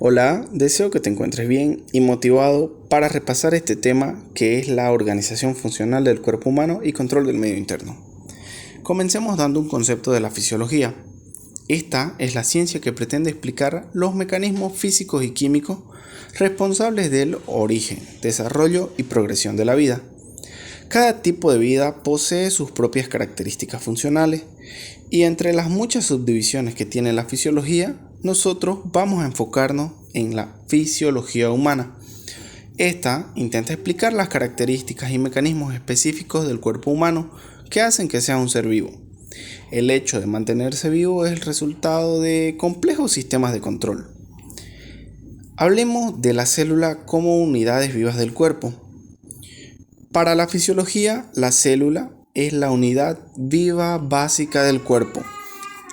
Hola, deseo que te encuentres bien y motivado para repasar este tema que es la organización funcional del cuerpo humano y control del medio interno. Comencemos dando un concepto de la fisiología. Esta es la ciencia que pretende explicar los mecanismos físicos y químicos responsables del origen, desarrollo y progresión de la vida. Cada tipo de vida posee sus propias características funcionales y entre las muchas subdivisiones que tiene la fisiología, nosotros vamos a enfocarnos en la fisiología humana. Esta intenta explicar las características y mecanismos específicos del cuerpo humano que hacen que sea un ser vivo. El hecho de mantenerse vivo es el resultado de complejos sistemas de control. Hablemos de la célula como unidades vivas del cuerpo. Para la fisiología, la célula es la unidad viva básica del cuerpo.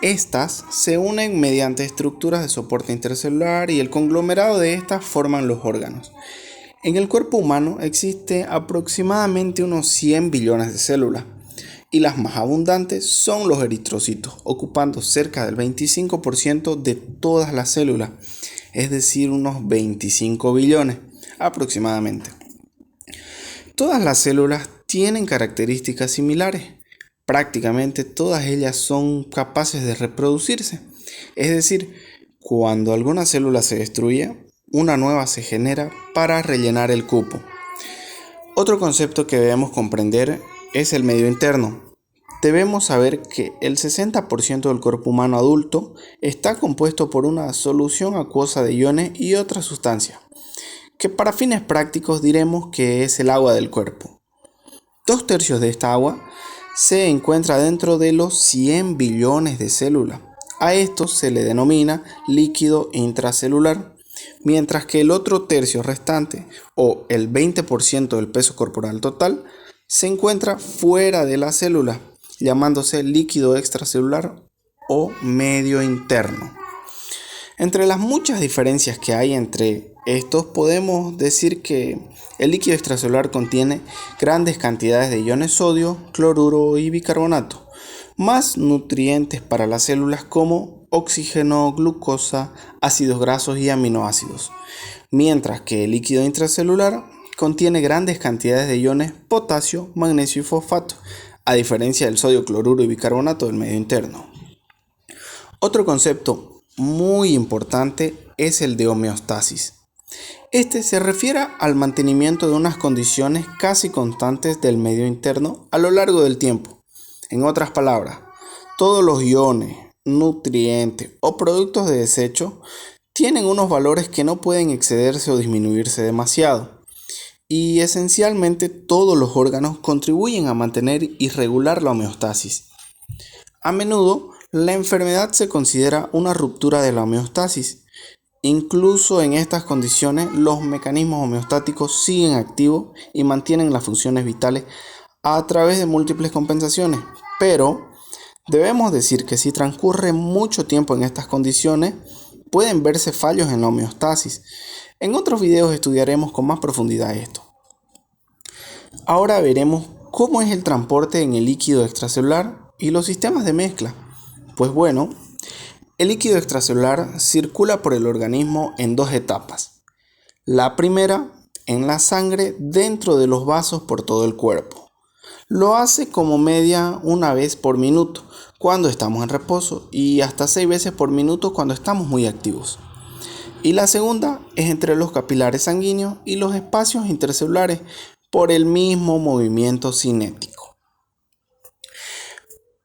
Estas se unen mediante estructuras de soporte intercelular y el conglomerado de estas forman los órganos. En el cuerpo humano existe aproximadamente unos 100 billones de células y las más abundantes son los eritrocitos, ocupando cerca del 25% de todas las células, es decir, unos 25 billones aproximadamente. Todas las células tienen características similares. Prácticamente todas ellas son capaces de reproducirse. Es decir, cuando alguna célula se destruye, una nueva se genera para rellenar el cupo. Otro concepto que debemos comprender es el medio interno. Debemos saber que el 60% del cuerpo humano adulto está compuesto por una solución acuosa de iones y otras sustancias, que para fines prácticos diremos que es el agua del cuerpo. 2/3 de esta agua se encuentra dentro de los 100 billones de células. A esto se le denomina líquido intracelular, mientras que el otro tercio restante, o el 20% del peso corporal total, se encuentra fuera de la célula, llamándose líquido extracelular o medio interno. Entre las muchas diferencias que hay entre estos, podemos decir que el líquido extracelular contiene grandes cantidades de iones sodio, cloruro y bicarbonato, más nutrientes para las células como oxígeno, glucosa, ácidos grasos y aminoácidos, mientras que el líquido intracelular contiene grandes cantidades de iones potasio, magnesio y fosfato, a diferencia del sodio, cloruro y bicarbonato del medio interno. Otro concepto muy importante es el de homeostasis. Este se refiere al mantenimiento de unas condiciones casi constantes del medio interno a lo largo del tiempo. En otras palabras, todos los iones, nutrientes o productos de desecho tienen unos valores que no pueden excederse o disminuirse demasiado. Y esencialmente todos los órganos contribuyen a mantener y regular la homeostasis. A menudo, la enfermedad se considera una ruptura de la homeostasis. Incluso en estas condiciones, los mecanismos homeostáticos siguen activos y mantienen las funciones vitales a través de múltiples compensaciones. Pero debemos decir que si transcurre mucho tiempo en estas condiciones, pueden verse fallos en la homeostasis. En otros videos estudiaremos con más profundidad esto. Ahora veremos cómo es el transporte en el líquido extracelular y los sistemas de mezcla. Pues bueno, el líquido extracelular circula por el organismo en dos etapas. La primera, en la sangre dentro de los vasos por todo el cuerpo. Lo hace como media una vez por minuto cuando estamos en reposo y hasta 6 veces por minuto cuando estamos muy activos. Y la segunda es entre los capilares sanguíneos y los espacios intercelulares por el mismo movimiento cinético.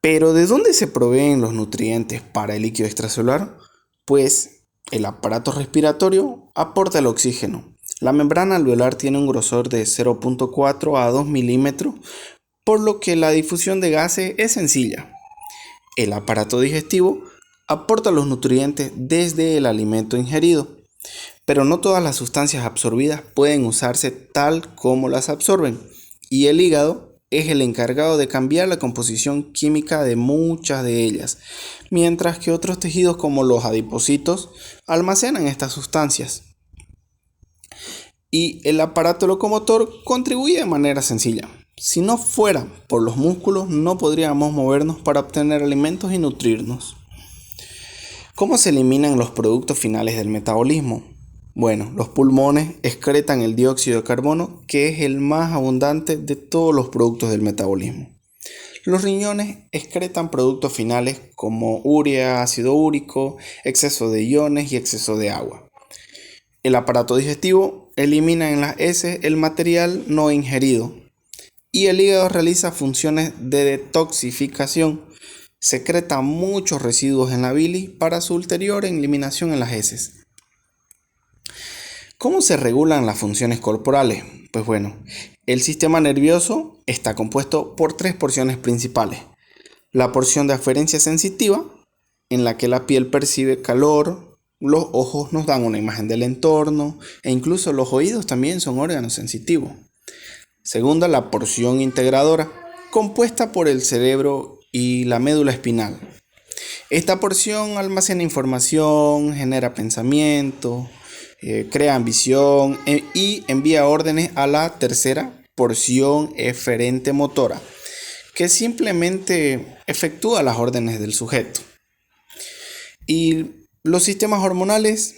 Pero ¿de dónde se proveen los nutrientes para el líquido extracelular? Pues el aparato respiratorio aporta el oxígeno. La membrana alveolar tiene un grosor de 0.4 a 2 milímetros, por lo que la difusión de gases es sencilla. El aparato digestivo aporta los nutrientes desde el alimento ingerido, pero no todas las sustancias absorbidas pueden usarse tal como las absorben, y el hígado es el encargado de cambiar la composición química de muchas de ellas, mientras que otros tejidos como los adipocitos almacenan estas sustancias. Y el aparato locomotor contribuye de manera sencilla. Si no fuera por los músculos, no podríamos movernos para obtener alimentos y nutrirnos. ¿Cómo se eliminan los productos finales del metabolismo? Bueno, los pulmones excretan el dióxido de carbono, que es el más abundante de todos los productos del metabolismo. Los riñones excretan productos finales como urea, ácido úrico, exceso de iones y exceso de agua. El aparato digestivo elimina en las heces el material no ingerido y el hígado realiza funciones de detoxificación. Secreta muchos residuos en la bilis para su ulterior eliminación en las heces. ¿Cómo se regulan las funciones corporales? Pues bueno, el sistema nervioso está compuesto por tres porciones principales. La porción de aferencia sensitiva, en la que la piel percibe calor, los ojos nos dan una imagen del entorno e incluso los oídos también son órganos sensitivos. Segunda, la porción integradora, compuesta por el cerebro y la médula espinal. Esta porción almacena información, genera pensamiento, crea ambición y envía órdenes a la tercera porción eferente motora, que simplemente efectúa las órdenes del sujeto. Y los sistemas hormonales,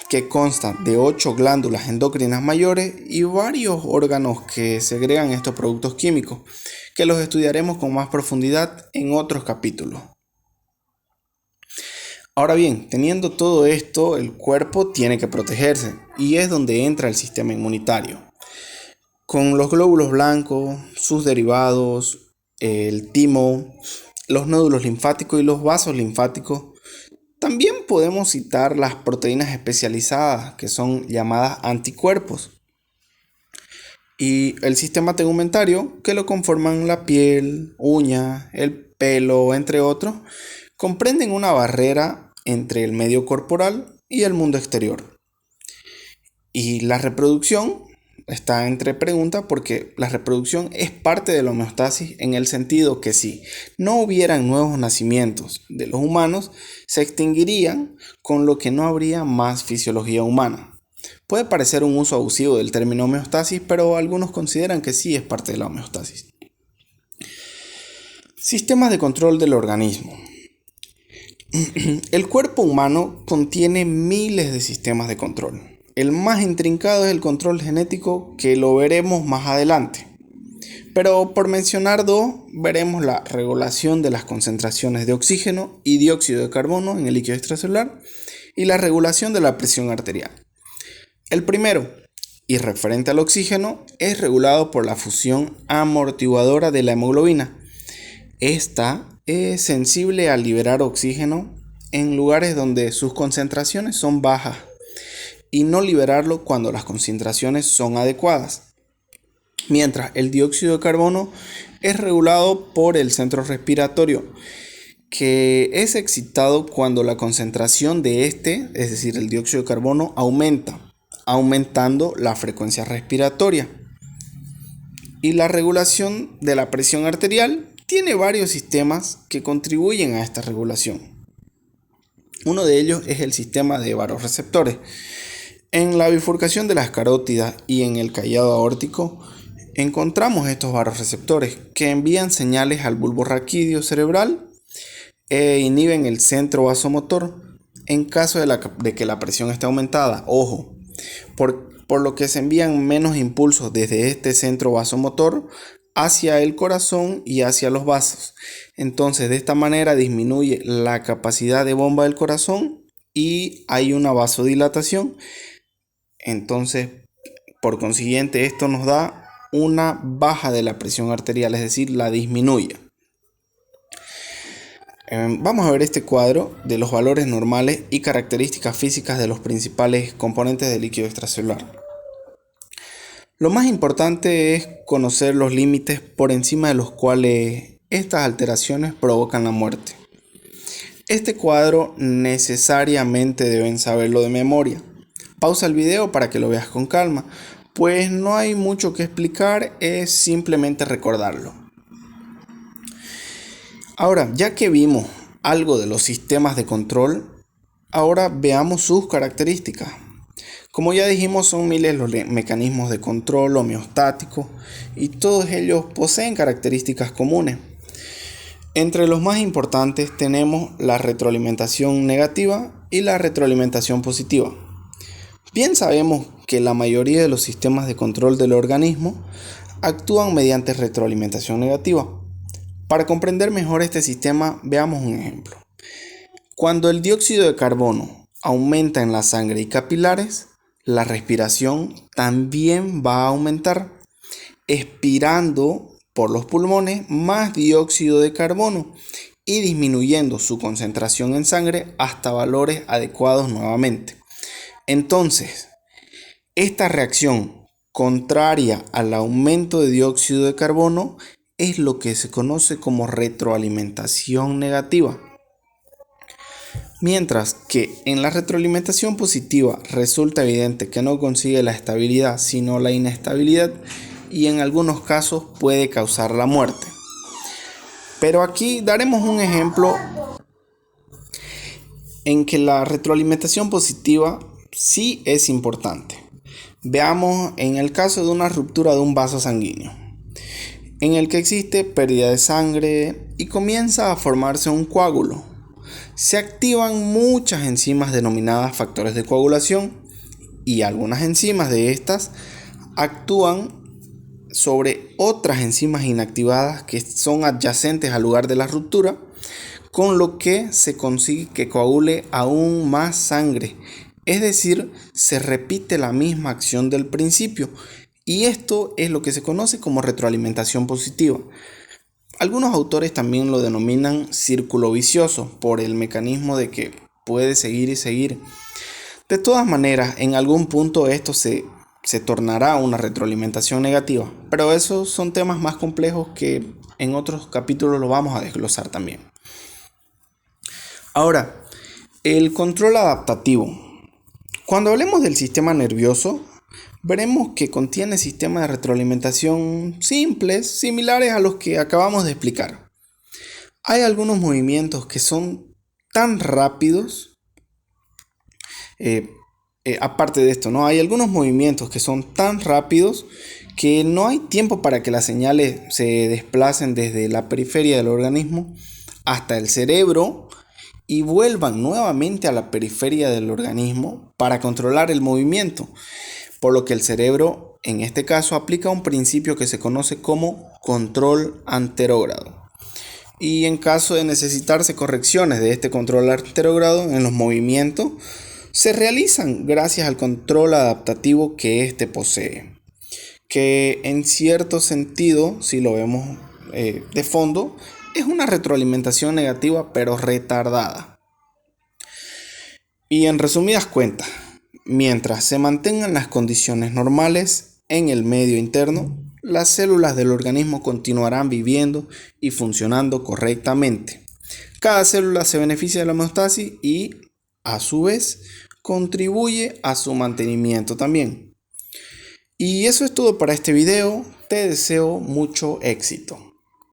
que constan de 8 glándulas endocrinas mayores y varios órganos que segregan estos productos químicos, que los estudiaremos con más profundidad en otros capítulos. Ahora bien, teniendo todo esto, el cuerpo tiene que protegerse y es donde entra el sistema inmunitario. Con los glóbulos blancos, sus derivados, el timo, los nódulos linfáticos y los vasos linfáticos, también podemos citar las proteínas especializadas que son llamadas anticuerpos. Y el sistema tegumentario, que lo conforman la piel, uñas, el pelo, entre otros, comprenden una barrera entre el medio corporal y el mundo exterior. Y la reproducción está entre preguntas porque la reproducción es parte de la homeostasis en el sentido que si no hubieran nuevos nacimientos de los humanos, se extinguirían, con lo que no habría más fisiología humana. Puede parecer un uso abusivo del término homeostasis, pero algunos consideran que sí es parte de la homeostasis. Sistemas de control del organismo. El cuerpo humano contiene miles de sistemas de control. El más intrincado es el control genético, que lo veremos más adelante. Pero por mencionar dos, veremos la regulación de las concentraciones de oxígeno y dióxido de carbono en el líquido extracelular y la regulación de la presión arterial. El primero, y referente al oxígeno, es regulado por la fusión amortiguadora de la hemoglobina. Esta es sensible a liberar oxígeno en lugares donde sus concentraciones son bajas y no liberarlo cuando las concentraciones son adecuadas. Mientras el dióxido de carbono es regulado por el centro respiratorio, que es excitado cuando la concentración de este, es decir, el dióxido de carbono, aumenta, aumentando la frecuencia respiratoria. Y la regulación de la presión arterial tiene varios sistemas que contribuyen a esta regulación. Uno de ellos es el sistema de vasoreceptores. En la bifurcación de las carótidas y en el callado aórtico encontramos estos vasoreceptores que envían señales al bulbo raquídeo cerebral e inhiben el centro vasomotor en caso de que la presión esté aumentada. Ojo, por lo que se envían menos impulsos desde este centro vasomotor hacia el corazón y hacia los vasos. Entonces, de esta manera disminuye la capacidad de bomba del corazón y hay una vasodilatación. Entonces, por consiguiente, esto nos da una baja de la presión arterial, es decir, la disminuye. Vamos a ver este cuadro de los valores normales y características físicas de los principales componentes del líquido extracelular. Lo más importante es conocer los límites por encima de los cuales estas alteraciones provocan la muerte. Este cuadro necesariamente deben saberlo de memoria. Pausa el video para que lo veas con calma, pues no hay mucho que explicar, es simplemente recordarlo. Ahora, ya que vimos algo de los sistemas de control, ahora veamos sus características. Como ya dijimos, son miles los mecanismos de control homeostáticos y todos ellos poseen características comunes. Entre los más importantes tenemos la retroalimentación negativa y la retroalimentación positiva. Bien sabemos que la mayoría de los sistemas de control del organismo actúan mediante retroalimentación negativa. Para comprender mejor este sistema, veamos un ejemplo. Cuando el dióxido de carbono aumenta en la sangre y capilares, la respiración también va a aumentar, expirando por los pulmones más dióxido de carbono y disminuyendo su concentración en sangre hasta valores adecuados nuevamente. Entonces, esta reacción contraria al aumento de dióxido de carbono es lo que se conoce como retroalimentación negativa. Mientras que en la retroalimentación positiva resulta evidente que no consigue la estabilidad sino la inestabilidad y en algunos casos puede causar la muerte. Pero aquí daremos un ejemplo en que la retroalimentación positiva sí es importante. Veamos en el caso de una ruptura de un vaso sanguíneo, en el que existe pérdida de sangre y comienza a formarse un coágulo. Se activan muchas enzimas denominadas factores de coagulación y algunas enzimas de estas actúan sobre otras enzimas inactivadas que son adyacentes al lugar de la ruptura, con lo que se consigue que coagule aún más sangre. Es decir, se repite la misma acción del principio y esto es lo que se conoce como retroalimentación positiva. Algunos autores también lo denominan círculo vicioso por el mecanismo de que puede seguir y seguir. De todas maneras, en algún punto esto se tornará una retroalimentación negativa, pero esos son temas más complejos que en otros capítulos lo vamos a desglosar también. Ahora, el control adaptativo. Cuando hablemos del sistema nervioso, veremos que contiene sistemas de retroalimentación simples, similares a los que acabamos de explicar. Hay algunos movimientos que son tan rápidos, aparte de esto, ¿no? Hay algunos movimientos que son tan rápidos que no hay tiempo para que las señales se desplacen desde la periferia del organismo hasta el cerebro y vuelvan nuevamente a la periferia del organismo para controlar el movimiento, por lo que el cerebro en este caso aplica un principio que se conoce como control anterógrado. Y en caso de necesitarse correcciones de este control anterógrado en los movimientos, se realizan gracias al control adaptativo que éste posee, que en cierto sentido, si lo vemos de fondo, es una retroalimentación negativa pero retardada. Y en resumidas cuentas, mientras se mantengan las condiciones normales en el medio interno, las células del organismo continuarán viviendo y funcionando correctamente. Cada célula se beneficia de la homeostasis y, a su vez, contribuye a su mantenimiento también. Y eso es todo para este video. Te deseo mucho éxito.